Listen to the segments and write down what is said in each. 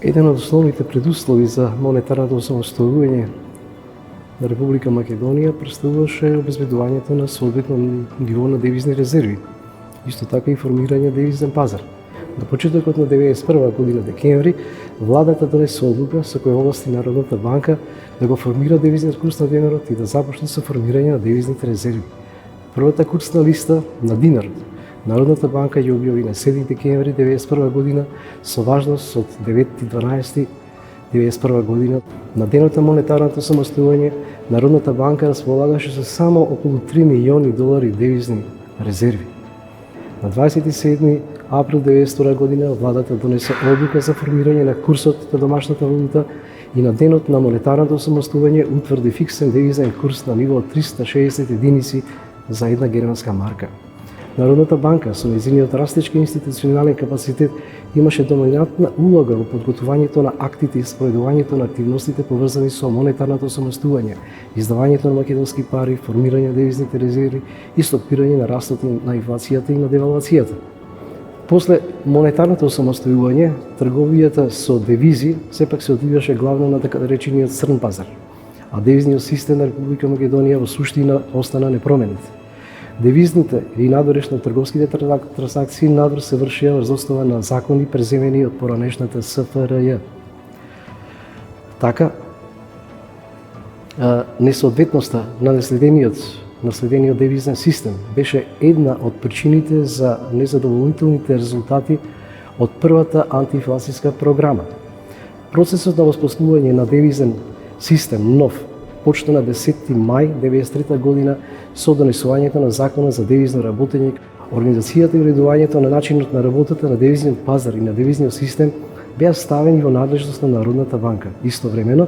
Еден од основните предуслови за монетарното осамостојување на Република Македонија представуваше обезбедувањето на соодветно ниво на девизни резерви, исто така и формирање девизен пазар. На почетокот на 1991 година декември, владата донесе одлука со која овласти Народната банка да го формира девизниот курс на денарот и да започне со формирање на девизните резерви. Првата курсна листа на динарот Народната банка ја објави на 7 декември 1991 година со важност од 9.12.1991 година. На денот на монетарното самостојување, Народната банка располагаше со само околу 3 милиони долари девизни резерви. На 27 април 1992 година владата донесе одлука за формирање на курсот на домашната валута и на денот на монетарното самостојување утврди фиксен девизен курс на ниво 360 единици за една германска марка. Народната банка со нејзиниот растечки институционален капацитет имаше доминантна улога во подготвувањето на актите и спроведувањето на активностите поврзани со монетарното самостојување, издавањето на македонски пари, формирање на девизните резерви и стопирање на растот на инфлацијата и на девалвацијата. После монетарното самостојување, трговијата со девизи сепак се одвиваше главно на така речениот црн пазар, а девизниот систем на Република Македонија во суштина остана непроменет. Девизните и надорешно трговските трансакции надвор се вршија врз основа на закони преземени од поранешната СФРЈ. Така, несоодветноста на наследениот девизен систем беше една од причините за незадоволителните резултати од првата антиинфлацијска програма. Процесот на воспоставување на девизен систем нов почна на 10 мај 1993 година со донесувањето на Законот за девизно работење. Организацијата и уредувањето на начинот на работата на девизниот пазар и на девизниот систем беа ставени во надлежност на Народната банка. Истовремено,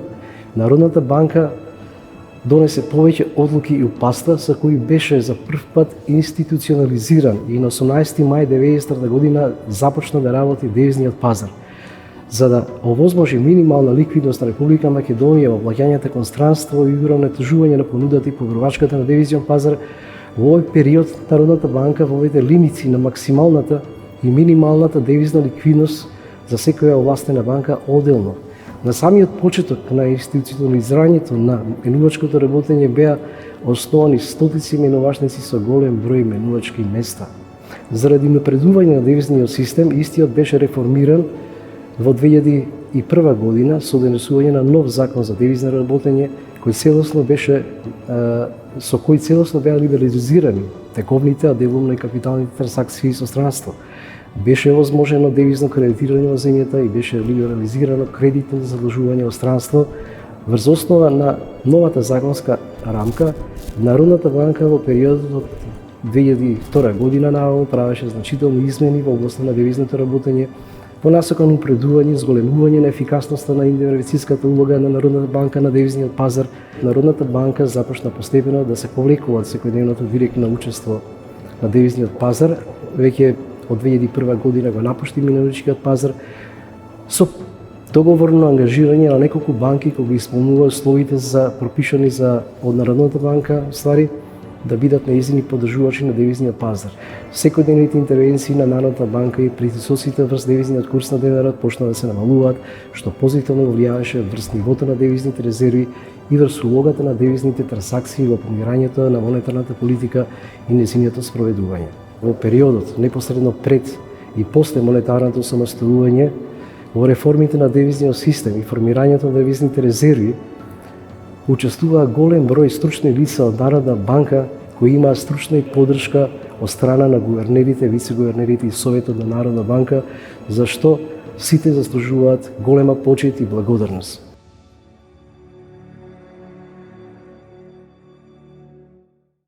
Народната банка донесе повеќе одлуки и упатства со кои беше за прв пат институционализиран и на 18 мај 1993 година започна да работи девизниот пазар. За да овозможи минимална ликвидност на Република Македонија во плаќањата кон странство и уравнетежување на понудата и поверувачката на девизниот пазар, во овој период Народната банка воведе лимици на максималната и минималната девизна ликвидност за секоја овластена банка одделно. На самиот почеток на институционализирањето на менувачкото работење беа основани стотици менувачници со голем број менувачки места. Заради напредување на девизниот систем, истиот беше реформиран во 2001 година со донесување на нов закон за девизно работење, со кој целосно беа либерализирани тековните, а делумно и капиталните трансакции со странство. Беше возможено девизно кредитирање во земјата и беше либерализирано кредитно задлужување во странство. Врз основа на новата законска рамка, Народната банка во периодот од 2002 година наваму правеше значителни измени во областта на девизното работење, по насока на упредување, зголемување на ефикасноста на интервенцијската улога на Народната банка на девизниот пазар. Народната банка започна постепено да се повлекува секојдневното директно учество на девизниот пазар. Веќе од 2001 година го напушти миноричкиот пазар со договорно ангажирање на неколку банки кои ги исполнуваат условите за пропишани од Народната банка, да бидат нејзини поддржувачи на девизниот пазар. Секојдневните интервенции на Народната банка и притисоците врз девизниот курс на денарот почна да се намалуваат, што позитивно влијаваше врз нивото на девизните резерви и врз улогата на девизните трансакции во помирањето на монетарната политика и нејзиното спроведување. Во периодот непосредно пред и после монетарното самостојување, во реформите на девизниот систем и формирањето на девизните резерви, учествуваа голем број стручни лица од Народна банка кои имаа стручна и поддршка од страна на гувернерите, вице-гувернерите и Советот на Народна банка, за што сите заслужуваат голема почит и благодарност.